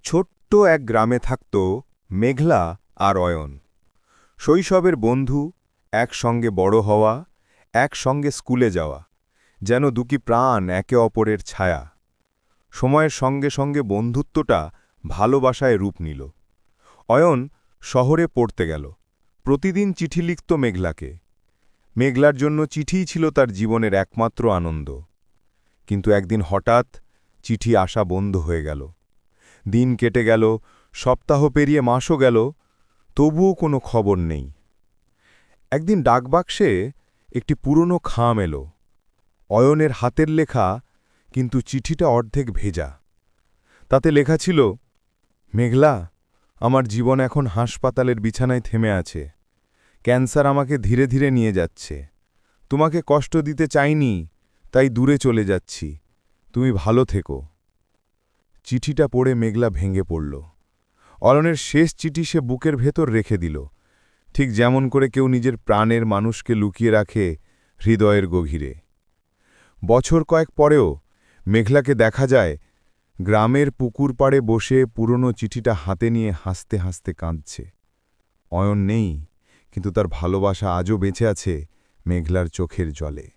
ছোট্ট এক গ্রামে থাকত মেঘলা আর অয়ন। শৈশবের বন্ধু, একসঙ্গে বড় হওয়া, একসঙ্গে স্কুলে যাওয়া, যেন দুটি প্রাণ একে অপরের ছায়া। সময়ের সঙ্গে সঙ্গে বন্ধুত্বটা ভালোবাসায় রূপ নিল। অয়ন শহরে পড়তে গেল, প্রতিদিন চিঠি লিখত মেঘলাকে। মেঘলার জন্য চিঠিই ছিল তার জীবনের একমাত্র আনন্দ। কিন্তু একদিন হঠাৎ চিঠি আসা বন্ধ হয়ে গেল। দিন কেটে গেল, সপ্তাহ পেরিয়ে মাসও গেল, তবুও কোনো খবর নেই। একদিন ডাকবাক্সে একটি পুরনো খাম এলো। অয়নের হাতের লেখা, কিন্তু চিঠিটা অর্ধেক ভেজা। তাতে লেখা ছিল, মেঘলা, আমার জীবন এখন হাসপাতালের বিছানায় থেমে আছে। ক্যান্সার আমাকে ধীরে ধীরে নিয়ে যাচ্ছে। তোমাকে কষ্ট দিতে চাইনি, তাই দূরে চলে যাচ্ছি। তুমি ভালো থেকো। চিঠিটা পড়ে মেঘলা ভেঙে পড়ল। অয়নের শেষ চিঠি সে বুকের ভেতর রেখে দিল, ঠিক যেমন করে কেউ নিজের প্রাণের মানুষকে লুকিয়ে রাখে হৃদয়ের গভীরে। বছর কয়েক পরেও মেঘলাকে দেখা যায় গ্রামের পুকুর পাড়ে বসে পুরনো চিঠিটা হাতে নিয়ে হাসতে হাসতে কাঁদছে। অয়ন নেই, কিন্তু তার ভালোবাসা আজও বেঁচে আছে মেঘলার চোখের জলে।